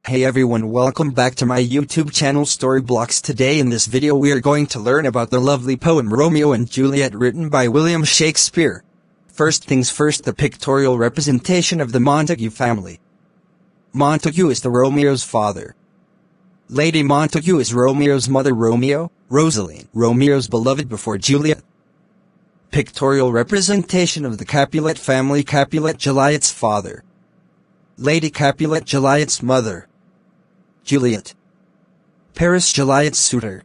Hey everyone, welcome back to my YouTube channel Storyblocks. Today in this video we are going to learn about the lovely poem Romeo and Juliet written by William Shakespeare. First things first, the pictorial representation of the Montague family. Montague is the Romeo's father. Lady Montague is Romeo's mother. Romeo, Rosaline, Romeo's beloved before Juliet. Pictorial representation of the Capulet family. Capulet, Juliet's father. Lady Capulet, Juliet's mother. Juliet. Paris, Juliet's suitor.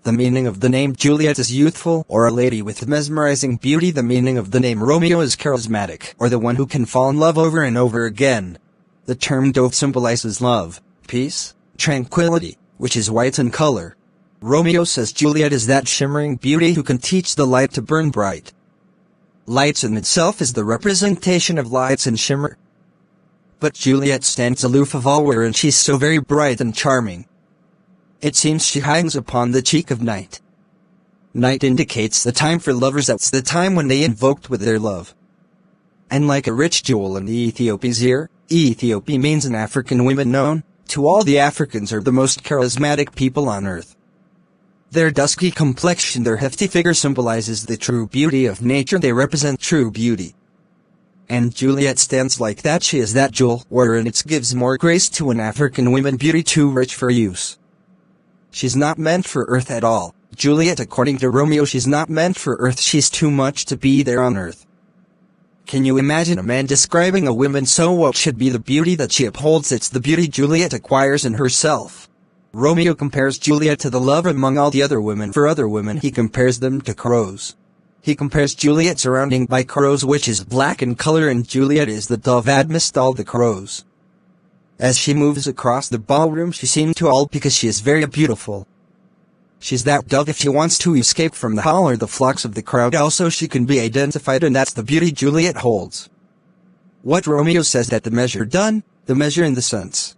The meaning of the name Juliet is youthful, or a lady with mesmerizing beauty. The meaning of the name Romeo is charismatic, or the one who can fall in love over and over again. The term dove symbolizes love, peace, tranquility, which is white in color. Romeo says Juliet is that shimmering beauty who can teach the light to burn bright. Lights in itself is the representation of lights and shimmer. But Juliet stands aloof of all, wherein she's so very bright and charming. It seems she hangs upon the cheek of night. Night indicates the time for lovers. That's the time when they invoked with their love. And like a rich jewel in the Ethiopia's ear, Ethiopia means an African woman known to all the Africans are the most charismatic people on earth. Their dusky complexion, their hefty figure symbolizes the true beauty of nature. They represent true beauty. And Juliet stands like that. She is that jewel, wherein it gives more grace to an African woman, beauty too rich for use. She's not meant for earth at all. Juliet, according to Romeo, she's not meant for earth. She's too much to be there on earth. Can you imagine a man describing a woman so? What should be the beauty that she upholds? It's the beauty Juliet acquires in herself. Romeo compares Juliet to the love among all the other women. For other women he compares them to crows. He compares Juliet surrounding by crows, which is black in color, and Juliet is the dove amidst all the crows. As she moves across the ballroom she seems to all because she is very beautiful. She's that dove if she wants to escape from the hall or the flocks of the crowd. Also she can be identified, and that's the beauty Juliet holds. What Romeo says that the measure done, the measure in the sense.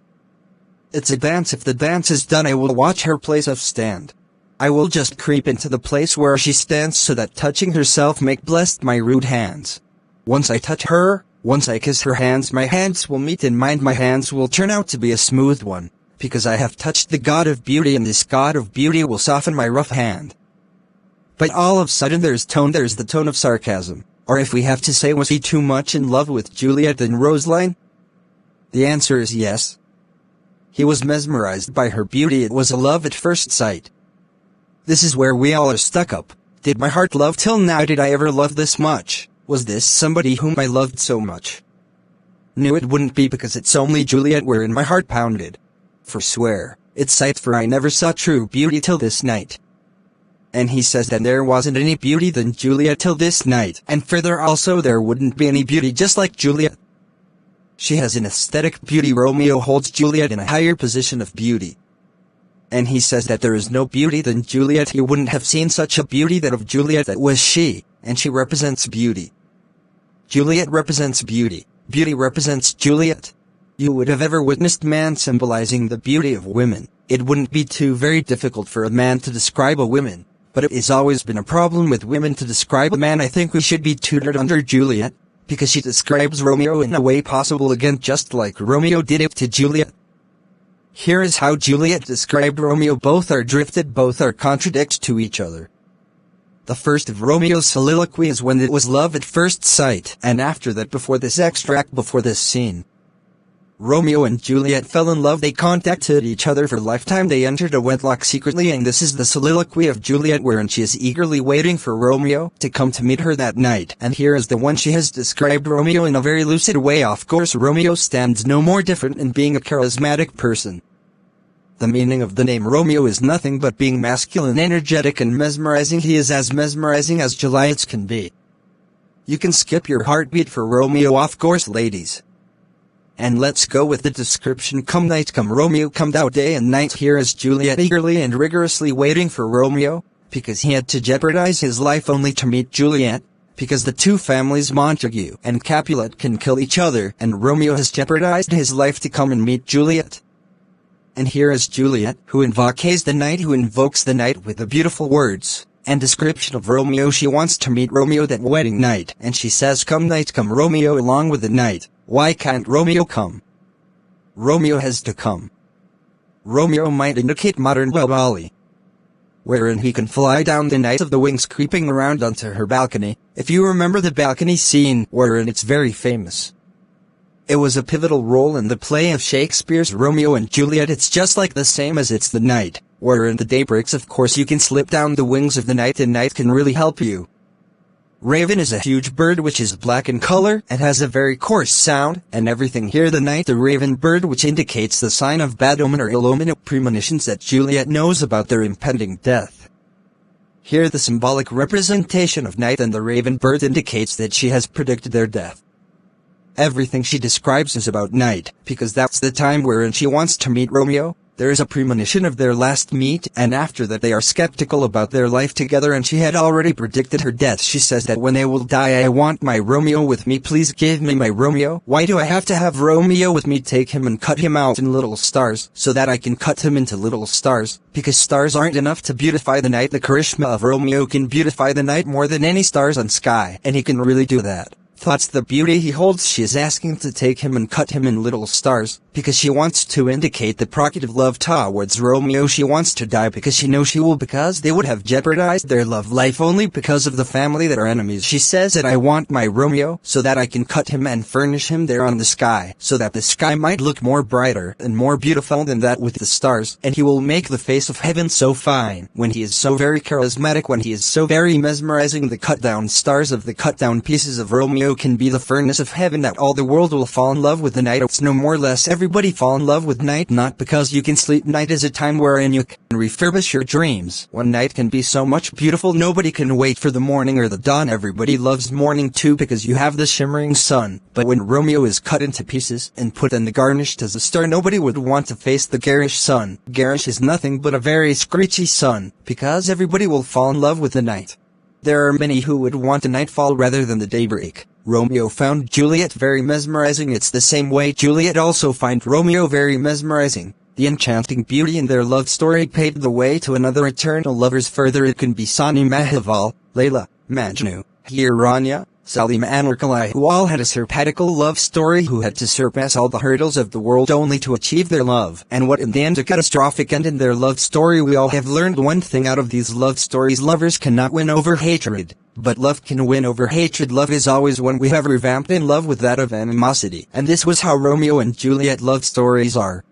It's a dance. If the dance is done I will watch her place of stand. I will just creep into the place where she stands, so that touching herself make blessed my rude hands. Once I touch her, once I kiss her hands, my hands will meet in mine. My hands will turn out to be a smooth one, because I have touched the god of beauty, and this god of beauty will soften my rough hand. But all of a sudden there's the tone of sarcasm. Or if we have to say, was he too much in love with Juliet than Rosaline? The answer is yes. He was mesmerized by her beauty. It was a love at first sight. This is where we all are stuck up. Did my heart love till now? Did I ever love this much? Was this somebody whom I loved so much? No, it wouldn't be, because it's only Juliet wherein my heart pounded. Forswear, it's sight, for I never saw true beauty till this night. And he says that there wasn't any beauty than Juliet till this night, and further also there wouldn't be any beauty just like Juliet. She has an aesthetic beauty. Romeo holds Juliet in a higher position of beauty. And he says that there is no beauty than Juliet. He wouldn't have seen such a beauty that of Juliet that was she, and she represents beauty. Juliet represents beauty. Beauty represents Juliet. You would have ever witnessed man symbolizing the beauty of women. It wouldn't be too very difficult for a man to describe a woman, but it has always been a problem with women to describe a man. I think we should be tutored under Juliet, because she describes Romeo in a way possible, again just like Romeo did it to Juliet. Here is how Juliet described Romeo. Both are drifted, both are contradicts to each other. The first of Romeo's soliloquy is when it was love at first sight, and after that, before this extract, before this scene. Romeo and Juliet fell in love. They contacted each other for lifetime. They entered a wedlock secretly, and this is the soliloquy of Juliet, wherein she is eagerly waiting for Romeo to come to meet her that night. And here is the one she has described Romeo in a very lucid way. Of course, Romeo stands no more different in being a charismatic person. The meaning of the name Romeo is nothing but being masculine, energetic, and mesmerizing. He is as mesmerizing as Juliet's can be. You can skip your heartbeat for Romeo, of course, ladies. And let's go with the description. Come night, come Romeo, come thou day and night. Here is Juliet eagerly and rigorously waiting for Romeo, because he had to jeopardize his life only to meet Juliet, because the two families Montague and Capulet can kill each other, and Romeo has jeopardized his life to come and meet Juliet. And here is Juliet, who invokes the night with the beautiful words and description of Romeo. She wants to meet Romeo that wedding night, and she says, come night, come Romeo, along with the night. Why can't Romeo come? Romeo has to come. Romeo might indicate modern Wally, wherein he can fly down the night of the wings creeping around onto her balcony, if you remember the balcony scene wherein it's very famous. It was a pivotal role in the play of Shakespeare's Romeo and Juliet. It's just like the same as It's the Night, wherein the day breaks. Of course you can slip down the wings of the night and night can really help you. Raven is a huge bird which is black in color and has a very coarse sound, and everything here the night the raven bird, which indicates the sign of bad omen or ill omen, premonitions that Juliet knows about their impending death. Here the symbolic representation of night and the raven bird indicates that she has predicted their death. Everything she describes is about night, because that's the time wherein she wants to meet Romeo. There is a premonition of their last meet, and after that they are skeptical about their life together, and she had already predicted her death. She says that when they will die, I want my Romeo with me, please give me my Romeo. Why do I have to have Romeo with me? Take him and cut him out in little stars, so that I can cut him into little stars, because stars aren't enough to beautify the night. The charisma of Romeo can beautify the night more than any stars on sky, and he can really do that. Thoughts the beauty he holds. She is asking to take him and cut him in little stars, because she wants to indicate the provocative love towards Romeo. She wants to die because she knows she will, because they would have jeopardized their love life only because of the family that are enemies. She says that I want my Romeo, so that I can cut him and furnish him there on the sky, so that the sky might look more brighter and more beautiful than that with the stars, and he will make the face of heaven so fine, when he is so very charismatic, when he is so very mesmerizing. The cut down stars of the cut down pieces of Romeo can be the furnace of heaven, that all the world will fall in love with the night. It's no more or less everybody fall in love with night, not because you can sleep. Night is a time wherein you can refurbish your dreams. One night can be so much beautiful, nobody can wait for the morning or the dawn. Everybody loves morning too, because you have the shimmering sun. But when Romeo is cut into pieces and put in the garnished as a star, nobody would want to face the garish sun. Garish is nothing but a very screechy sun, because everybody will fall in love with the night. There are many who would want a nightfall rather than the daybreak. Romeo found Juliet very mesmerizing. It's the same way Juliet also found Romeo very mesmerizing. The enchanting beauty in their love story paved the way to another eternal lovers. Further it can be Sani Mahaval, Layla, Majnu, Hiranya, Salim and Urkalai, who all had a sympathical love story, who had to surpass all the hurdles of the world only to achieve their love, and what in the end a catastrophic end in their love story. We all have learned one thing out of these love stories: lovers cannot win over hatred, but love can win over hatred. Love is always one we have revamped in love with that of animosity, and this was how Romeo and Juliet love stories are.